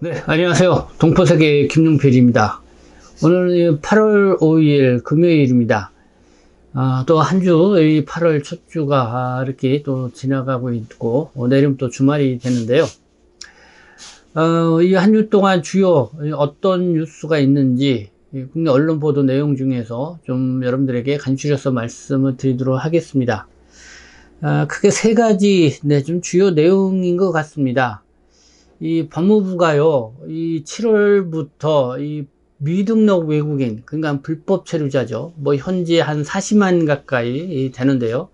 네, 안녕하세요. 동포세계 김용필입니다. 오늘은 8월 5일 금요일입니다. 또 한 주, 이 8월 첫 주가 이렇게 또 지나가고 있고, 내일은 또 주말이 되는데요. 이 한 주 동안 주요 어떤 뉴스가 있는지, 국내 언론 보도 내용 중에서 좀 여러분들에게 간추려서 말씀을 드리도록 하겠습니다. 크게 세 가지, 좀 주요 내용인 것 같습니다. 이 법무부가요, 이 7월부터 이 미등록 외국인, 그러니까 불법 체류자죠. 뭐 현재 한 40만 가까이 되는데요.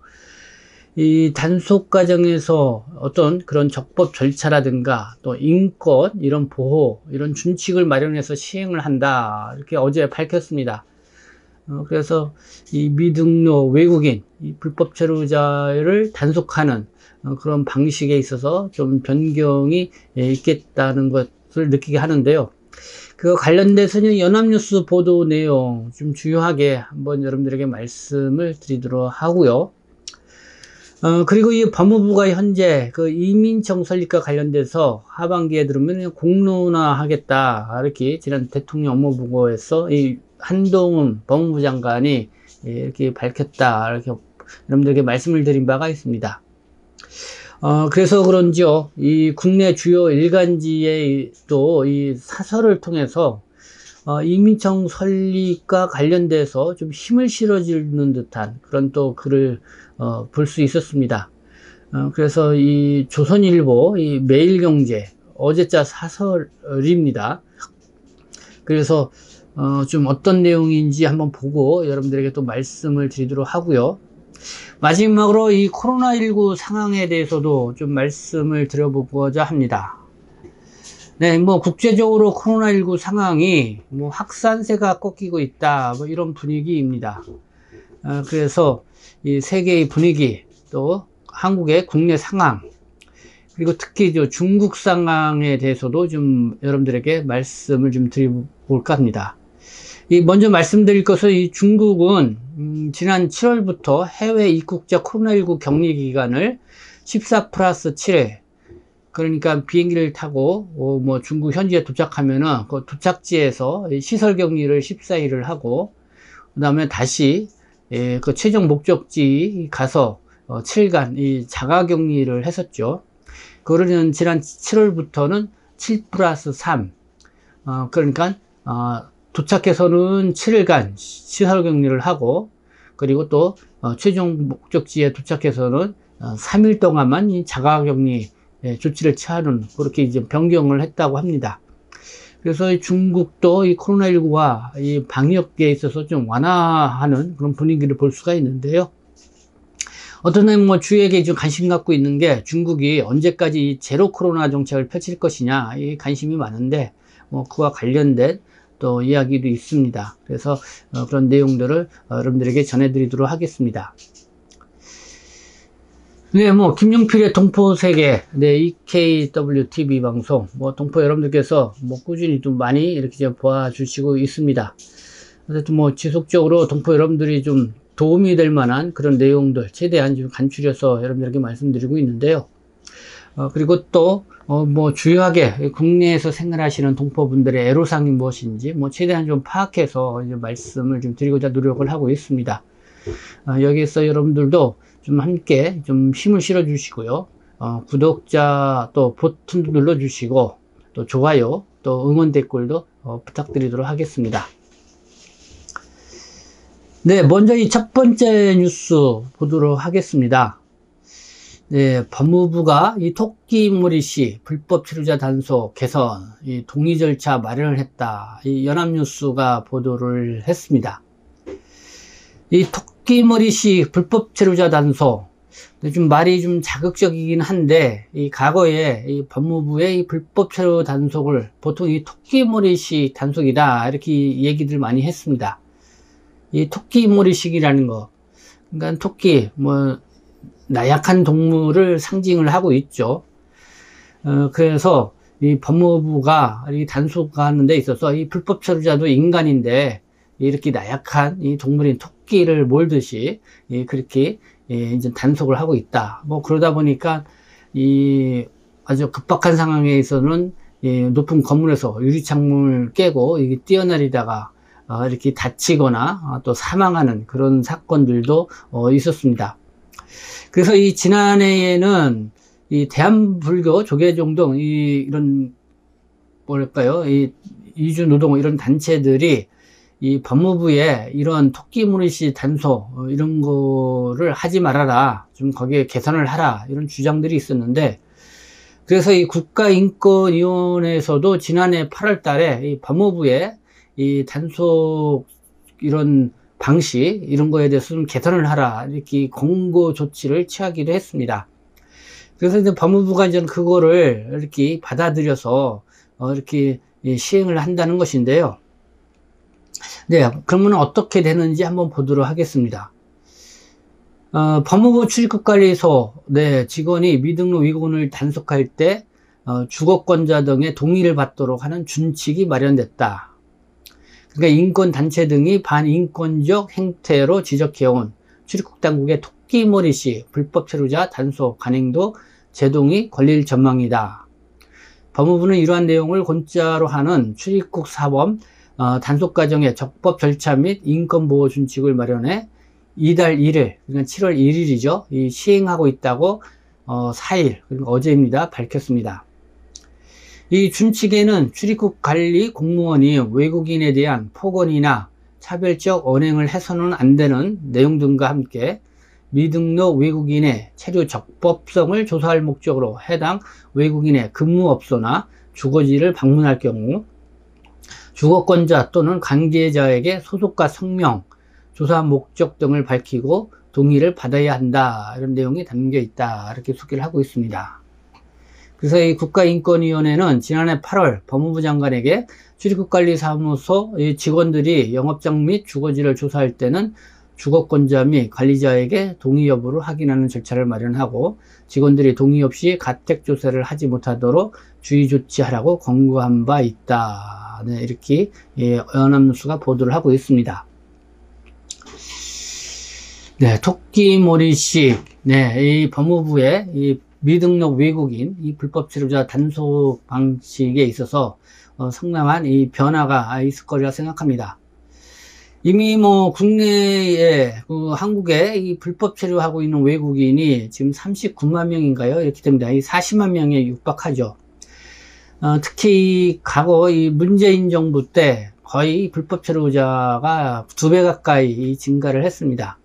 이 단속 과정에서 어떤 그런 적법 절차라든가 또 인권, 이런 보호, 이런 준칙을 마련해서 시행을 한다. 이렇게 어제 밝혔습니다. 그래서 이 미등록 외국인, 이 불법 체류자를 단속하는 그런 방식에 있어서 좀 변경이 있겠다는 것을 느끼게 하는데요. 그 관련돼서는 연합뉴스 보도 내용 좀 주요하게 한번 여러분들에게 말씀을 드리도록 하고요. 그리고 이 법무부가 현재 그 이민청 설립과 관련돼서 하반기에 들으면 공론화하겠다. 이렇게 지난 대통령 업무보고에서 이 한동훈 법무부 장관이 이렇게 밝혔다. 이렇게 여러분들에게 말씀을 드린 바가 있습니다. 그래서 그런지요, 이 국내 주요 일간지에 또 이 사설을 통해서, 이민청 설립과 관련돼서 좀 힘을 실어주는 듯한 그런 또 글을, 볼 수 있었습니다. 그래서 이 조선일보, 이 매일경제, 어제자 사설입니다. 그래서, 좀 어떤 내용인지 한번 보고 여러분들에게 또 말씀을 드리도록 하고요. 마지막으로 이 코로나19 상황에 대해서도 좀 말씀을 드려보고자 합니다. 네, 뭐 국제적으로 코로나19 상황이 뭐 확산세가 꺾이고 있다, 뭐 이런 분위기입니다. 그래서 이 세계의 분위기, 또 한국의 국내 상황, 그리고 특히 중국 상황에 대해서도 좀 여러분들에게 말씀을 좀 드려볼까 합니다. 먼저 말씀드릴 것은 이 중국은 지난 7월부터 해외 입국자 코로나19 격리 기간을 14+7회, 그러니까 비행기를 타고 뭐 중국 현지에 도착하면은 그 도착지에서 시설 격리를 14일을 하고, 그다음에 다시 그 최종 목적지 가서 7간 이 자가 격리를 했었죠. 그거는 지난 7월부터는 7+3, 그러니까 도착해서는 7일간 시설 격리를 하고, 그리고 또 최종 목적지에 도착해서는 3일 동안만 이 자가 격리 조치를 취하는, 그렇게 이제 변경을 했다고 합니다. 그래서 중국도 이 코로나19와 이 방역에 있어서 좀 완화하는 그런 분위기를 볼 수가 있는데요. 어떤 면뭐 주에게 좀 관심 갖고 있는 게, 중국이 언제까지 제로 코로나 정책을 펼칠 것이냐, 이 관심이 많은데, 뭐 그와 관련된 또 이야기도 있습니다. 그래서 그런 내용들을 여러분들에게 전해드리도록 하겠습니다. 네, 뭐 김용필의 동포세계, EKWTV 방송, 뭐 동포 여러분들께서 뭐 꾸준히 좀 많이 이렇게 좀 봐주시고 있습니다. 어쨌든 뭐 지속적으로 동포 여러분들이 좀 도움이 될 만한 그런 내용들 최대한 좀 간추려서 여러분들에게 말씀드리고 있는데요. 그리고 또 뭐 주요하게 국내에서 생활하시는 동포분들의 애로사항이 무엇인지 뭐 최대한 좀 파악해서 이제 말씀을 좀 드리고자 노력을 하고 있습니다. 여기에서 여러분들도 좀 함께 좀 힘을 실어 주시고요. 구독자 또 버튼도 눌러 주시고, 또 좋아요, 또 응원 댓글도 부탁드리도록 하겠습니다. 네, 먼저 이 첫 번째 뉴스 보도록 하겠습니다. 네, 법무부가 이 토끼머리 씨 불법 체류자 단속 개선, 이 동의 절차 마련을 했다. 이 연합뉴스가 보도를 했습니다. 이 토끼머리 씨 불법 체류자 단속, 좀 말이 좀 자극적이긴 한데, 이 과거에 이 법무부의 이 불법 체류 단속을 보통 이 토끼머리 씨 단속이다, 이렇게 얘기들 많이 했습니다. 이 토끼머리식이라는 거, 그러니까 토끼, 뭐 나약한 동물을 상징을 하고 있죠. 그래서 이 법무부가 이 단속하는 데 있어서 이 불법 체류자도 인간인데 이렇게 나약한 이 동물인 토끼를 몰듯이 그렇게 이제 단속을 하고 있다. 뭐 그러다 보니까 이 아주 급박한 상황에 있어서는 높은 건물에서 유리창문을 깨고 이게 뛰어내리다가 이렇게 다치거나 또 사망하는 그런 사건들도 있었습니다. 그래서 이 지난해에는 이 대한불교 조계종등 이런 뭐랄까요, 이 이주노동 이런 단체들이 이 법무부에 이런 토끼무리시 단속 이런 거를 하지 말아라, 좀 거기에 개선을 하라, 이런 주장들이 있었는데, 그래서 이 국가인권위원회에서도 지난해 8월 달에 이 법무부에 이 단속 이런 방식 이런 거에 대해서 좀 개선을 하라, 이렇게 권고 조치를 취하기도 했습니다. 그래서 이제 법무부가 이제 그거를 이렇게 받아들여서 이렇게 시행을 한다는 것인데요. 네, 그러면 어떻게 되는지 한번 보도록 하겠습니다. 법무부 출입국관리소 직원이 미등록 위군을 단속할 때 주거권자 등의 동의를 받도록 하는 준칙이 마련됐다. 그러니까 인권단체 등이 반인권적 행태로 지적해온 출입국당국의 토끼머리시 불법 체류자 단속 관행도 제동이 걸릴 전망이다. 법무부는 이러한 내용을 권자로 하는 출입국 사범 단속 과정의 적법 절차 및 인권보호 준칙을 마련해 이달 1일, 그러니까 7월 1일이죠. 시행하고 있다고 4일, 그러니까 어제입니다. 밝혔습니다. 이 준칙에는 출입국 관리 공무원이 외국인에 대한 폭언이나 차별적 언행을 해서는 안 되는 내용 등과 함께 미등록 외국인의 체류 적법성을 조사할 목적으로 해당 외국인의 근무업소나 주거지를 방문할 경우 주거권자 또는 관계자에게 소속과 성명, 조사 목적 등을 밝히고 동의를 받아야 한다, 이런 내용이 담겨 있다, 이렇게 소개를 하고 있습니다. 그래서 이 국가인권위원회는 지난해 8월 법무부 장관에게 출입국관리사무소 직원들이 영업장 및 주거지를 조사할 때는 주거권자 및 관리자에게 동의 여부를 확인하는 절차를 마련하고 직원들이 동의 없이 가택조사를 하지 못하도록 주의 조치하라고 권고한 바 있다. 네, 이렇게 연합뉴스가 보도를 하고 있습니다. 네, 토끼머리식, 이 법무부의 이 미등록 외국인 이 불법 체류자 단속 방식에 있어서 상당한 이 변화가 있을 거리라 생각합니다. 이미 뭐 국내에 한국에 이 불법 체류하고 있는 외국인이 지금 39만 명인가요? 이렇게 됩니다. 이 40만 명에 육박하죠. 특히 과거 이 문재인 정부 때 거의 불법 체류자가 2배 가까이 증가를 했습니다.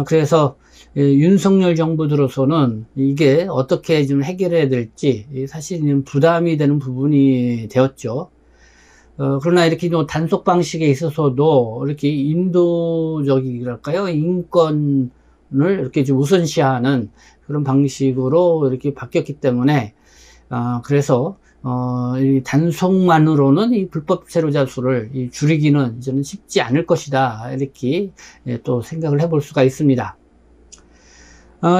그래서 윤석열 정부 들어서는 이게 어떻게 좀 해결해야 될지 사실은 부담이 되는 부분이 되었죠. 그러나 이렇게 단속 방식에 있어서도 이렇게 인도적이랄까요? 인권을 이렇게 좀 우선시하는 그런 방식으로 이렇게 바뀌었기 때문에, 그래서, 이 단속만으로는 이 불법 체류자 수를 줄이기는 이제는 쉽지 않을 것이다. 이렇게 또 생각을 해볼 수가 있습니다.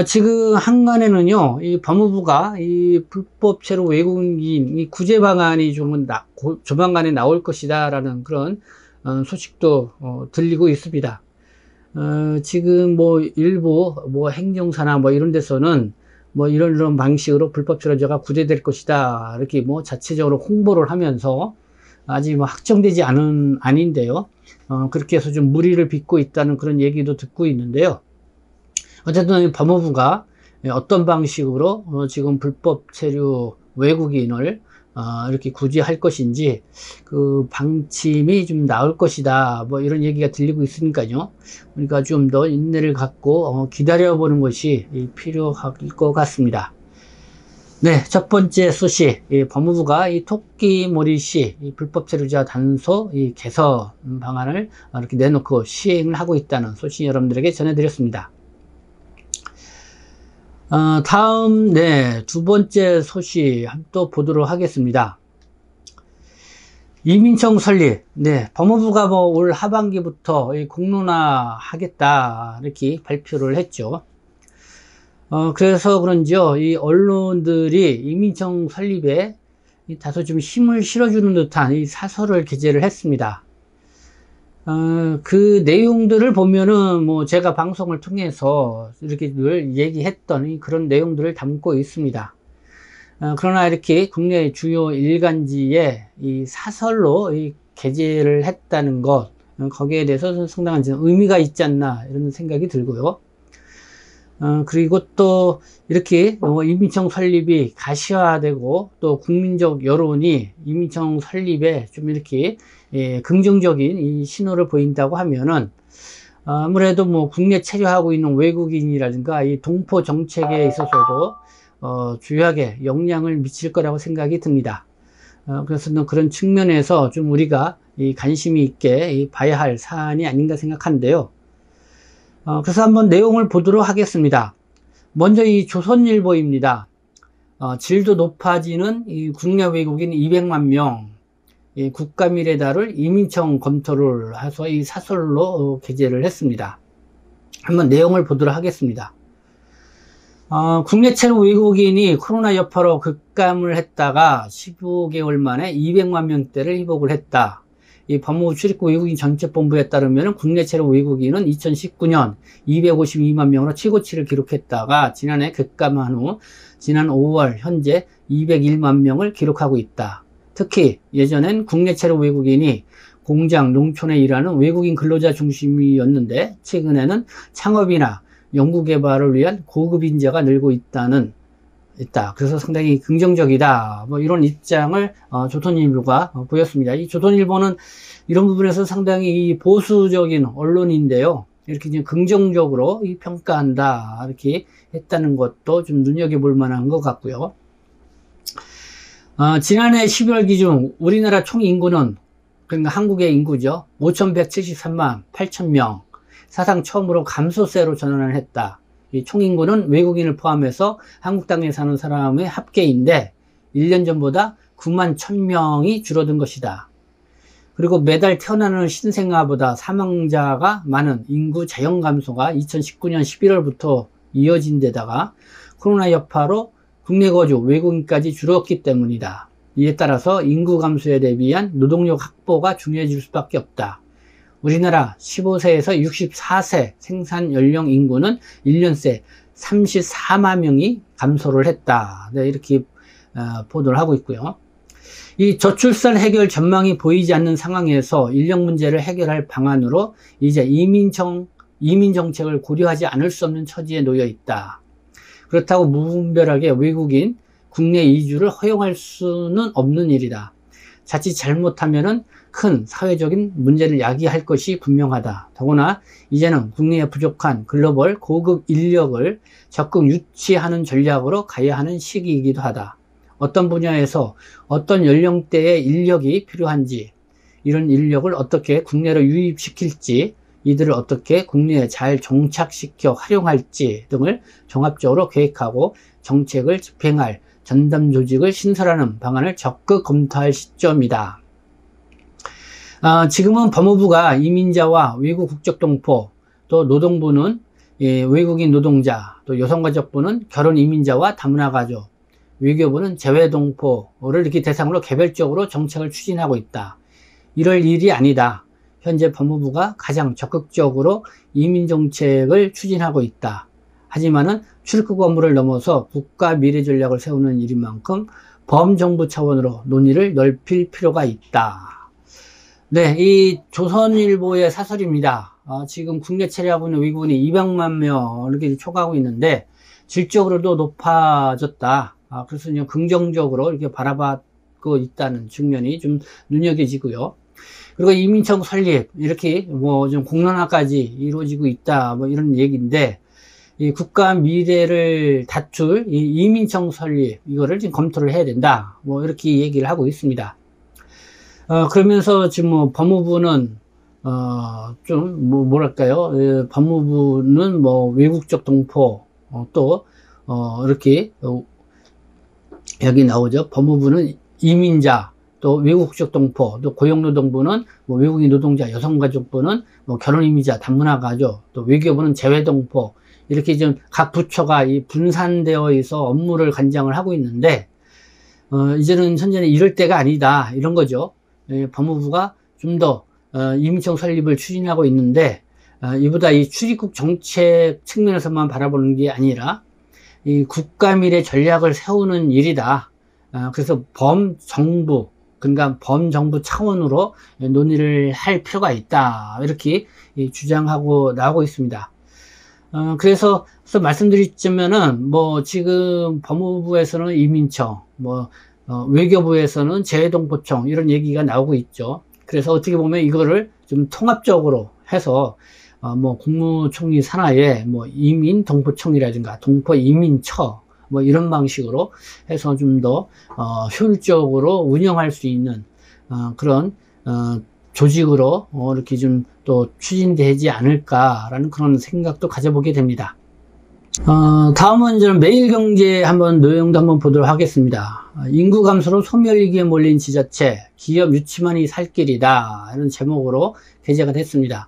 지금 한간에는요, 이 법무부가 이 불법 체류 외국인 이 구제 방안이 조만간에 나올 것이다라는 그런 소식도 들리고 있습니다. 지금 뭐 일부 뭐 행정사나 뭐 이런 데서는 뭐 이런 방식으로 불법 체류자가 구제될 것이다, 이렇게 뭐 자체적으로 홍보를 하면서 아직 뭐 확정되지 아닌데요. 그렇게 해서 좀 무리를 빚고 있다는 그런 얘기도 듣고 있는데요. 어쨌든 법무부가 어떤 방식으로 지금 불법 체류 외국인을 이렇게 구제할 것인지 그 방침이 좀 나올 것이다, 뭐 이런 얘기가 들리고 있으니까요. 그러니까 좀 더 인내를 갖고 기다려보는 것이 필요할 것 같습니다. 네, 첫 번째 소식, 법무부가 이 토끼머리시 불법 체류자 단속 개선 방안을 이렇게 내놓고 시행을 하고 있다는 소식 여러분들에게 전해드렸습니다. 다음, 두 번째 소식 또 보도록 하겠습니다. 이민청 설립, 법무부가 뭐 올 하반기부터 공론화 하겠다, 이렇게 발표를 했죠. 그래서 그런지요, 이 언론들이 이민청 설립에 다소 좀 힘을 실어주는 듯한 이 사설을 게재를 했습니다. 그 내용들을 보면은 뭐 제가 방송을 통해서 이렇게 늘 얘기했던 그런 내용들을 담고 있습니다. 그러나 이렇게 국내 주요 일간지에 이 사설로 이 게재를 했다는 것, 거기에 대해서 상당한 의미가 있지 않나 이런 생각이 들고요. 그리고 또 이렇게 이민청 설립이 가시화되고 또 국민적 여론이 이민청 설립에 좀 이렇게 긍정적인 이 신호를 보인다고 하면은 아무래도 뭐 국내 체류하고 있는 외국인이라든가 이 동포 정책에 있어서도 주요하게 영향을 미칠 거라고 생각이 듭니다. 그래서 그런 측면에서 좀 우리가 이 관심이 있게 봐야 할 사안이 아닌가 생각하는데요. 그래서 한번 내용을 보도록 하겠습니다. 먼저 이 조선일보입니다. 질도 높아지는 이 국내 외국인 200만 명, 이 국가미래다를 이민청 검토를 해서 이 사설로 게재를 했습니다. 한번 내용을 보도록 하겠습니다. 국내 체류 외국인이 코로나 여파로 급감을 했다가 15개월 만에 200만 명대를 회복을 했다. 이 법무부 출입국 외국인 정책본부에 따르면 국내 체류 외국인은 2019년 252만 명으로 최고치를 기록했다가 지난해 급감한 후 지난 5월 현재 201만 명을 기록하고 있다. 특히 예전엔 국내 체류 외국인이 공장, 농촌에 일하는 외국인 근로자 중심이었는데 최근에는 창업이나 연구개발을 위한 고급 인재가 늘고 있다. 그래서 상당히 긍정적이다. 뭐 이런 입장을 조선일보가 보였습니다. 이 조선일보는 이런 부분에서 상당히 보수적인 언론인데요. 이렇게 좀 긍정적으로 평가한다. 이렇게 했다는 것도 좀 눈여겨볼 만한 것 같고요. 지난해 12월 기준 우리나라 총 인구는, 그러니까 한국의 인구죠. 5,173만 8,000명. 사상 처음으로 감소세로 전환을 했다. 이 총인구는 외국인을 포함해서 한국 땅에 사는 사람의 합계인데 1년 전보다 9만 1,000명이 줄어든 것이다. 그리고 매달 태어나는 신생아보다 사망자가 많은 인구 자연 감소가 2019년 11월부터 이어진 데다가 코로나 여파로 국내 거주 외국인까지 줄었기 때문이다. 이에 따라서 인구 감소에 대비한 노동력 확보가 중요해질 수밖에 없다. 우리나라 15세에서 64세 생산 연령 인구는 1년 새 34만 명이 감소를 했다. 네, 이렇게 보도를 하고 있고요. 이 저출산 해결 전망이 보이지 않는 상황에서 인력 문제를 해결할 방안으로 이제 이민 정책을 고려하지 않을 수 없는 처지에 놓여 있다. 그렇다고 무분별하게 외국인 국내 이주를 허용할 수는 없는 일이다. 자칫 잘못하면은 큰 사회적인 문제를 야기할 것이 분명하다. 더구나 이제는 국내에 부족한 글로벌 고급 인력을 적극 유치하는 전략으로 가야 하는 시기이기도 하다. 어떤 분야에서 어떤 연령대의 인력이 필요한지, 이런 인력을 어떻게 국내로 유입시킬지, 이들을 어떻게 국내에 잘 정착시켜 활용할지 등을 종합적으로 계획하고 정책을 집행할 전담 조직을 신설하는 방안을 적극 검토할 시점이다. 지금은 법무부가 이민자와 외국 국적 동포, 또 노동부는 외국인 노동자, 또 여성가족부는 결혼 이민자와 다문화 가족, 외교부는 재외 동포를 이렇게 대상으로 개별적으로 정책을 추진하고 있다. 이럴 일이 아니다. 현재 법무부가 가장 적극적으로 이민 정책을 추진하고 있다. 하지만은 출입국 업무를 넘어서 국가 미래 전략을 세우는 일인 만큼 범정부 차원으로 논의를 넓힐 필요가 있다. 네, 이 조선일보의 사설입니다. 지금 국내 체류하고 있는 외국인이 200만 명 이렇게 초과하고 있는데 질적으로도 높아졌다. 그래서 그냥 긍정적으로 이렇게 바라보고 있다는 측면이 좀 눈여겨지고요. 그리고 이민청 설립 이렇게 뭐 좀 공론화까지 이루어지고 있다. 뭐 이런 얘기인데 이 국가 미래를 다툴 이 이민청 설립 이거를 지금 검토를 해야 된다. 뭐 이렇게 얘기를 하고 있습니다. 그러면서 지금 뭐 법무부는 좀 뭐랄까요? 법무부는 뭐 외국적 동포 또 이렇게 여기 나오죠. 법무부는 이민자, 또 외국적 동포, 또 고용노동부는 뭐 외국인 노동자, 여성가족부는 뭐 결혼이민자, 다문화 가족, 또 외교부는 재외동포 이렇게 좀 각 부처가 이 분산되어 있어 업무를 관장을 하고 있는데 이제는 현재는 이럴 때가 아니다 이런 거죠. 법무부가 좀 더 이민청 설립을 추진하고 있는데 이보다 이 출입국 정책 측면에서만 바라보는 게 아니라 이 국가 미래 전략을 세우는 일이다. 그래서 범정부, 그러니까 범정부 차원으로 논의를 할 필요가 있다. 이렇게 주장하고 나오고 있습니다. 그래서 말씀드리자면은, 뭐, 지금 법무부에서는 이민청, 외교부에서는 재외동포청, 이런 얘기가 나오고 있죠. 그래서 어떻게 보면 이거를 좀 통합적으로 해서, 국무총리 산하에, 이민동포청이라든가, 동포이민처, 이런 방식으로 해서 좀 더, 효율적으로 운영할 수 있는, 그런, 조직으로, 이렇게 좀 또 추진되지 않을까라는 그런 생각도 가져보게 됩니다. 다음은 저는 매일경제 한번 내용도 한번 보도록 하겠습니다. 인구 감소로 소멸위기에 몰린 지자체, 기업 유치만이 살 길이다. 이런 제목으로 게재가 됐습니다.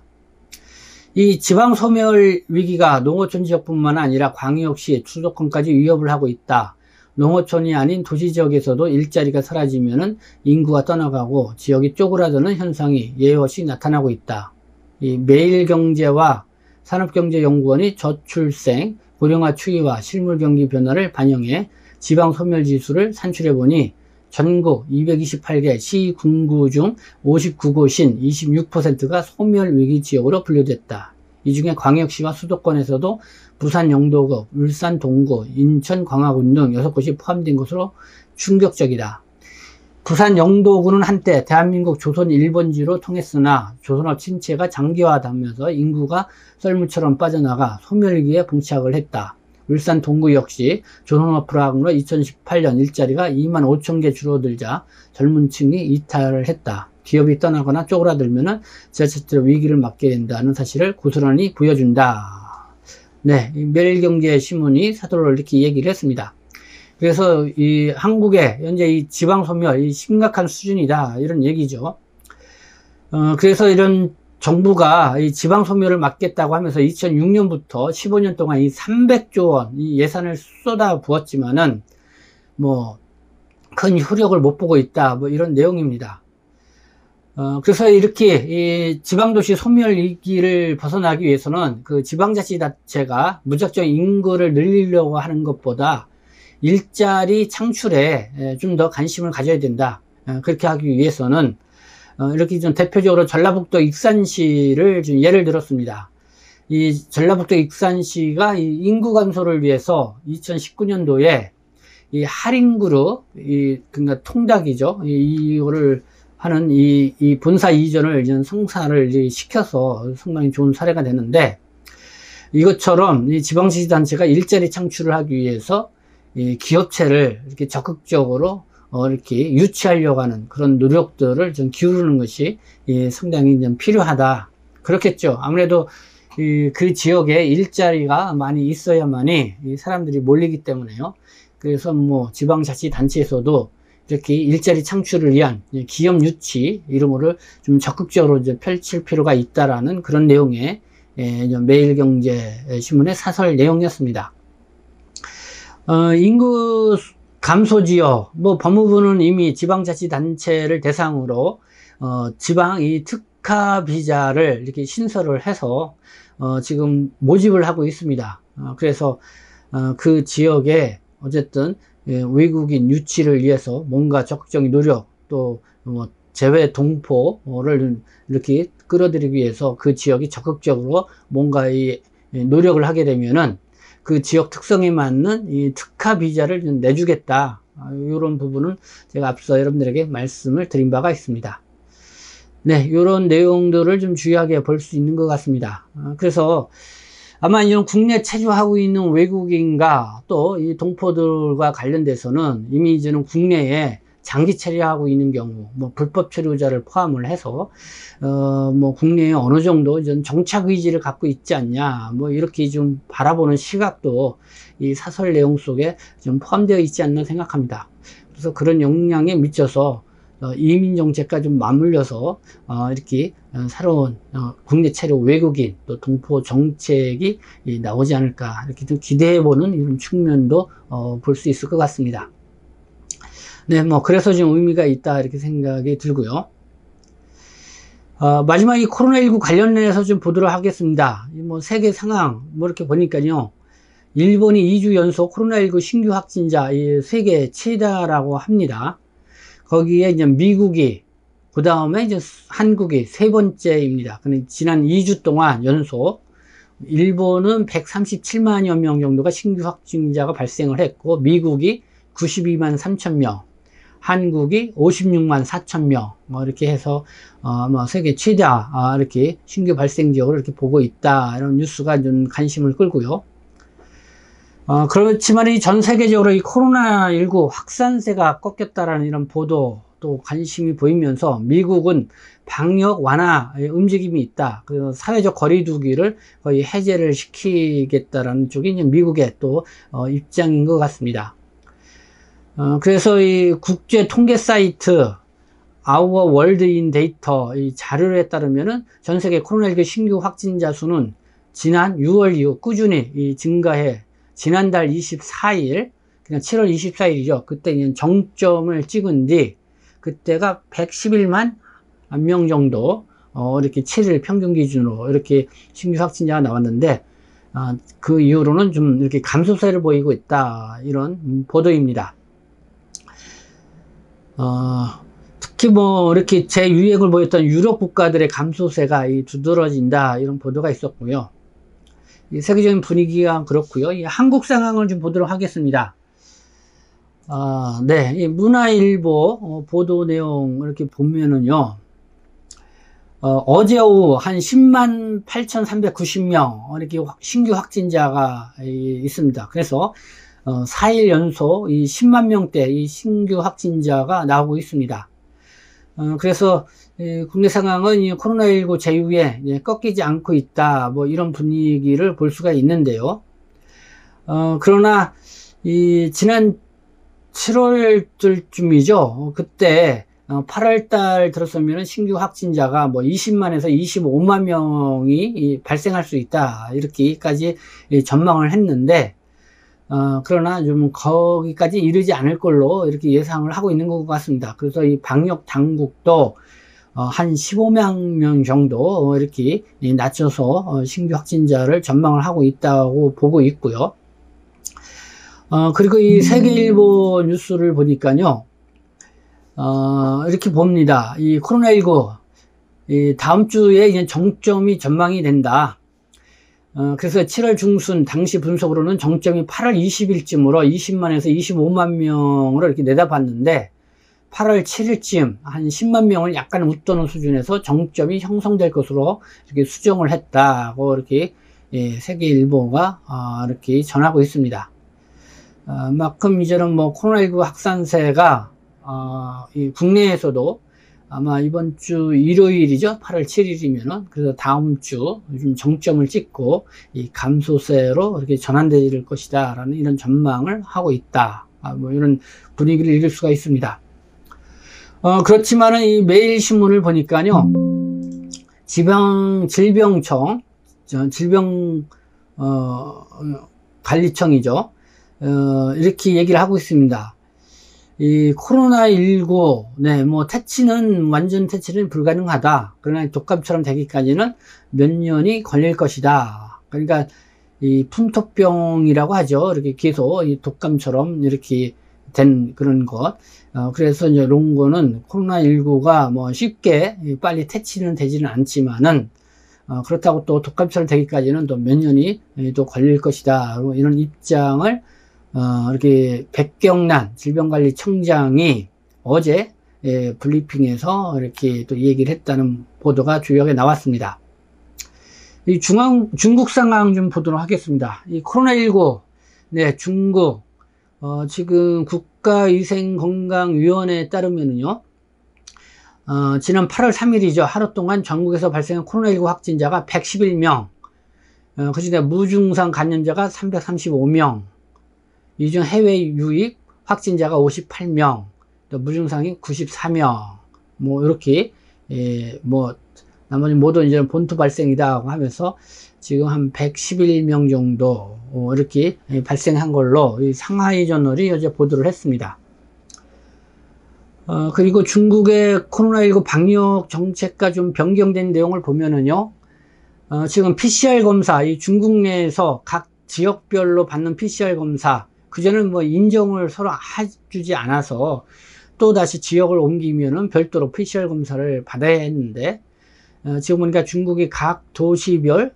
이 지방 소멸 위기가 농어촌 지역뿐만 아니라 광역시, 수도권까지 위협을 하고 있다. 농어촌이 아닌 도시 지역에서도 일자리가 사라지면은 인구가 떠나가고 지역이 쪼그라드는 현상이 예없이 나타나고 있다. 이 매일경제와 산업경제연구원이 저출생, 고령화 추이와 실물 경기 변화를 반영해 지방 소멸 지수를 산출해 보니 전국 228개 시, 군구 중 59곳인 26%가 소멸 위기 지역으로 분류됐다. 이 중에 광역시와 수도권에서도 부산 영도구, 울산 동구, 인천 광화군 등 6곳이 포함된 것으로 충격적이다. 부산 영도구는 한때 대한민국 조선 1번지로 통했으나 조선업 침체가 장기화되면서 인구가 썰물처럼 빠져나가 소멸위기에 봉착을 했다. 울산 동구 역시 조선업 불황으로 2018년 일자리가 2만 5천 개 줄어들자 젊은 층이 이탈을 했다. 기업이 떠나거나 쪼그라들면 지자체로 위기를 맞게 된다는 사실을 고스란히 보여준다. 네, 매일경제신문이 사도를 이렇게 얘기를 했습니다. 그래서 이 한국의 현재 이 지방 소멸, 이 심각한 수준이다. 이런 얘기죠. 그래서 이런 정부가 이 지방 소멸을 막겠다고 하면서 2006년부터 15년 동안 이 300조 원 이 예산을 쏟아 부었지만은 큰 효력을 못 보고 있다. 이런 내용입니다. 그래서 이렇게 이 지방도시 소멸 위기를 벗어나기 위해서는 그 지방자치단체가 무작정 인구를 늘리려고 하는 것보다 일자리 창출에 좀 더 관심을 가져야 된다. 그렇게 하기 위해서는 이렇게 좀 대표적으로 전라북도 익산시를 좀 예를 들었습니다. 이 전라북도 익산시가 이 인구 감소를 위해서 2019년도에 이 할인그룹, 그러니까 통닭이죠. 이거를 하는 이 본사 이전을 이제 성사를 시켜서 상당히 좋은 사례가 되는데, 이것처럼 이 지방자치단체가 일자리 창출을 하기 위해서 이 기업체를 이렇게 적극적으로 이렇게 유치하려고 하는 그런 노력들을 좀 기울이는 것이 상당히 좀 필요하다. 그렇겠죠. 아무래도 그 지역에 일자리가 많이 있어야만이 사람들이 몰리기 때문에요. 그래서 지방자치단체에서도 이렇게 일자리 창출을 위한 기업 유치 이런 거를 좀 적극적으로 이제 펼칠 필요가 있다라는 그런 내용의 매일경제신문의 사설 내용이었습니다. 인구 감소 지역, 법무부는 이미 지방자치단체를 대상으로 지방 이 특화 비자를 이렇게 신설을 해서 지금 모집을 하고 있습니다. 그래서 그 지역에 어쨌든 외국인 유치를 위해서 뭔가 적극적인 노력, 또 재외 동포를 이렇게 끌어들이기 위해서 그 지역이 적극적으로 뭔가 이 노력을 하게 되면은 그 지역 특성에 맞는 이 특화 비자를 내주겠다. 이런 부분은 제가 앞서 여러분들에게 말씀을 드린 바가 있습니다. 네, 이런 내용들을 좀 주의하게 볼 수 있는 것 같습니다. 그래서 아마 이런 국내 체류하고 있는 외국인과 또 이 동포들과 관련돼서는 이미 이제는 국내에 장기 체류하고 있는 경우, 불법 체류자를 포함을 해서, 국내에 어느 정도 좀 정착 의지를 갖고 있지 않냐, 이렇게 좀 바라보는 시각도 이 사설 내용 속에 좀 포함되어 있지 않나 생각합니다. 그래서 그런 영향에 미쳐서, 이민정책과 좀 맞물려서, 이렇게 새로운 국내 체류 외국인 또 동포 정책이 나오지 않을까, 이렇게 좀 기대해보는 이런 측면도 볼 수 있을 것 같습니다. 네, 그래서 좀 의미가 있다, 이렇게 생각이 들고요. 마지막 이 코로나19 관련해서 좀 보도록 하겠습니다. 세계 상황, 이렇게 보니까요. 일본이 2주 연속 코로나19 신규 확진자 세계 최다라고 합니다. 거기에 이제 미국이, 그 다음에 이제 한국이 세 번째입니다. 지난 2주 동안 연속 일본은 137만여 명 정도가 신규 확진자가 발생을 했고, 미국이 92만 3천 명, 한국이 56만 4천 명, 이렇게 해서 세계 최다 이렇게 신규 발생 지역으로 이렇게 보고 있다, 이런 뉴스가 좀 관심을 끌고요. 그렇지만 이 전 세계적으로 이 코로나19 확산세가 꺾였다라는 이런 보도 또 관심이 보이면서, 미국은 방역 완화 움직임이 있다, 그리고 사회적 거리두기를 거의 해제를 시키겠다라는 쪽이 이제 미국의 또 입장인 것 같습니다. 그래서 이 국제 통계 사이트 Our World in Data 이 자료에 따르면은 전 세계 코로나19 신규 확진자 수는 지난 6월 이후 꾸준히 증가해, 지난달 24일, 그냥 7월 24일이죠. 그때 정점을 찍은 뒤, 그때가 111만 명 정도, 이렇게 7일 평균 기준으로 이렇게 신규 확진자가 나왔는데, 그 이후로는 좀 이렇게 감소세를 보이고 있다, 이런 보도입니다. 특히 이렇게 재유행을 보였던 유럽 국가들의 감소세가 두드러진다, 이런 보도가 있었고요. 이 세계적인 분위기가 그렇고요. 이 한국 상황을 좀 보도록 하겠습니다. 네, 이 문화일보 보도 내용 이렇게 보면은요, 어제 오후 한 10만 8,390명 이렇게 신규 확진자가 있습니다. 그래서 4일 연속 이 10만 명대 이 신규 확진자가 나오고 있습니다. 그래서 국내 상황은 이 코로나19 제휴에 꺾이지 않고 있다, 이런 분위기를 볼 수가 있는데요. 그러나 지난 7월쯤이죠. 그때 8월달 들었으면 신규 확진자가 20만에서 25만 명이 발생할 수 있다, 이렇게까지 전망을 했는데, 그러나 좀 거기까지 이르지 않을 걸로 이렇게 예상을 하고 있는 것 같습니다. 그래서 이 방역 당국도 한 15만 명 정도 이렇게 낮춰서 신규 확진자를 전망을 하고 있다고 보고 있고요. 그리고 이 세계일보 뉴스를 보니까요, 이렇게 봅니다. 이 코로나19 다음 주에 이제 정점이 전망이 된다. 그래서 7월 중순 당시 분석으로는 정점이 8월 20일쯤으로 20만에서 25만 명으로 이렇게 내다봤는데, 8월 7일쯤 한 10만 명을 약간 웃도는 수준에서 정점이 형성될 것으로 이렇게 수정을 했다고 이렇게 세계일보가 이렇게 전하고 있습니다. 만큼 이제는 코로나19 확산세가 이 국내에서도 아마 이번 주 일요일이죠. 8월 7일이면은, 그래서 다음 주 좀 정점을 찍고 이 감소세로 이렇게 전환될 것이다, 라는 이런 전망을 하고 있다. 이런 분위기를 읽을 수가 있습니다. 그렇지만은 이 매일신문을 보니까요, 질병청, 관리청이죠. 이렇게 얘기를 하고 있습니다. 이 코로나19, 완전 퇴치는 불가능하다. 그러나 독감처럼 되기까지는 몇 년이 걸릴 것이다. 그러니까 이 풍토병이라고 하죠. 이렇게 계속 이 독감처럼 이렇게 된 그런 것. 그래서 이제 이런 거는 코로나19가 쉽게 빨리 퇴치는 되지는 않지만은, 그렇다고 또 독감처럼 되기까지는 또 몇 년이 또 걸릴 것이다, 이런 입장을 이렇게 백경란 질병관리청장이 어제 브리핑에서 이렇게 또 얘기를 했다는 보도가 주역에 나왔습니다. 이 중국 상황 좀 보도록 하겠습니다. 이 코로나19, 중국 지금 국가위생건강위원회에 따르면은요, 지난 8월 3일이죠. 하루 동안 전국에서 발생한 코로나19 확진자가 111명, 그중에 무증상 감염자가 335명, 이 중 해외 유입 확진자가 58명, 또 무증상이 94명, 이렇게, 나머지 모두 이제 본토 발생이다 하면서 지금 한 111명 정도, 이렇게 발생한 걸로 이 상하이 저널이 어제 보도를 했습니다. 그리고 중국의 코로나19 방역 정책과 좀 변경된 내용을 보면은요, 지금 PCR 검사, 이 중국 내에서 각 지역별로 받는 PCR 검사, 그전에는 뭐 인정을 서로 해주지 않아서 또 다시 지역을 옮기면은 별도로 PCR 검사를 받아야 했는데, 지금 보니까 중국이 각 도시별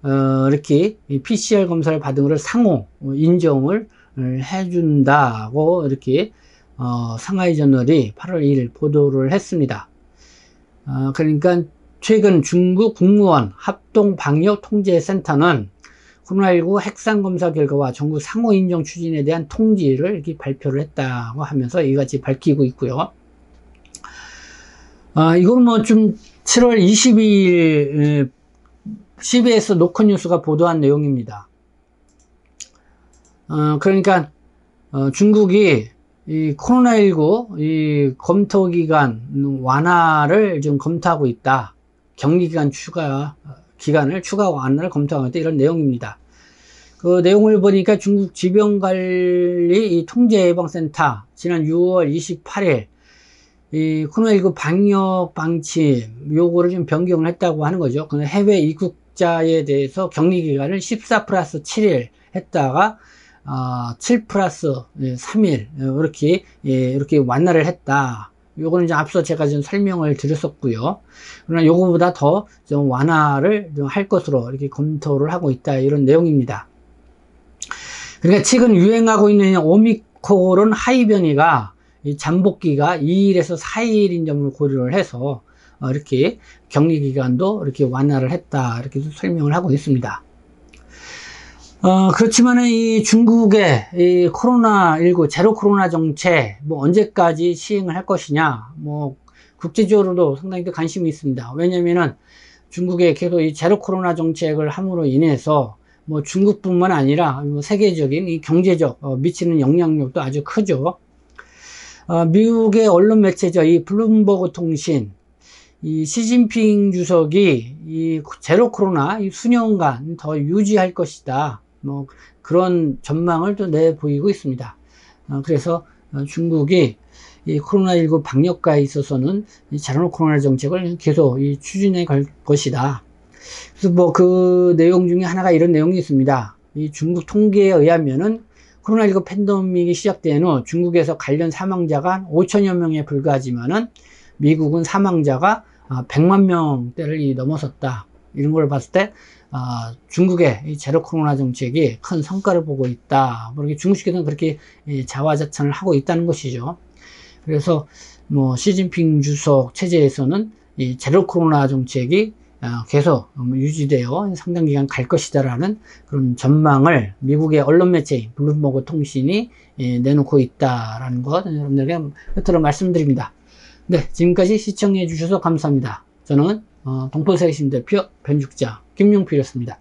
이렇게 PCR 검사를 받은 것을 상호 인정을 해준다고 이렇게 상하이 저널이 8월 2일 보도를 했습니다. 그러니까 최근 중국 국무원 합동방역통제센터는 코로나19 핵상검사 결과와 전국 상호 인정 추진에 대한 통지를 이렇게 발표를 했다고 하면서 이같이 밝히고 있고요. 이건 뭐 좀 7월 22일 CBS 노컷뉴스가 보도한 내용입니다. 그러니까 중국이 이 코로나19 이 검토 기간 완화를 좀 검토하고 있다. 격리 기간 기간을 추가 완화를 검토하고 있다. 이런 내용입니다. 그 내용을 보니까 중국 질병관리 통제예방센터 지난 6월 28일 이 코로나19 방역 방침 요거를 좀 변경을 했다고 하는 거죠. 해외 입국자에 대해서 격리 기간을 14+7일 했다가 7+3일 이렇게 완화를 했다. 요거는 이제 앞서 제가 좀 설명을 드렸었고요. 그러나 요거보다 더 좀 완화를 좀 할 것으로 이렇게 검토를 하고 있다. 이런 내용입니다. 그러니까 최근 유행하고 있는 오미크론 하이 변이가 이 잠복기가 2일에서 4일인 점을 고려를 해서 이렇게 격리 기간도 이렇게 완화를 했다. 이렇게 설명을 하고 있습니다. 그렇지만 이 중국의 이 코로나19 제로 코로나 정책 뭐 언제까지 시행을 할 것이냐, 뭐 국제적으로도 상당히 관심이 있습니다. 왜냐면은 중국의 계속 이 제로 코로나 정책을 함으로 인해서 뭐 중국뿐만 아니라 뭐 세계적인 이 경제적 미치는 영향력도 아주 크죠. 미국의 언론 매체죠. 이 블룸버그 통신, 이 시진핑 주석이 이 제로 코로나 이 수년간 더 유지할 것이다. 뭐 그런 전망을 또 내보이고 있습니다. 그래서 중국이 이 코로나19 방역과에 있어서는 이 제로 코로나 정책을 계속 추진해 갈 것이다. 그래서 뭐 그 내용 중에 하나가 이런 내용이 있습니다. 이 중국 통계에 의하면은 코로나19 팬데믹이 시작된 후 중국에서 관련 사망자가 5천여 명에 불과하지만은 미국은 사망자가 100만 명대를 넘어섰다. 이런 걸 봤을 때 중국의 이 제로 코로나 정책이 큰 성과를 보고 있다. 그렇게 중국식에서는 그렇게 자화자찬을 하고 있다는 것이죠. 그래서 뭐 시진핑 주석 체제에서는 이 제로 코로나 정책이 계속 유지되어 상당 기간 갈 것이다라는 그런 전망을 미국의 언론 매체인 블룸버그 통신이 내놓고 있다라는 것 여러분들에게 끝으로 말씀드립니다. 네, 지금까지 시청해 주셔서 감사합니다. 저는 동포세계신 대표 변죽자 김용필이었습니다.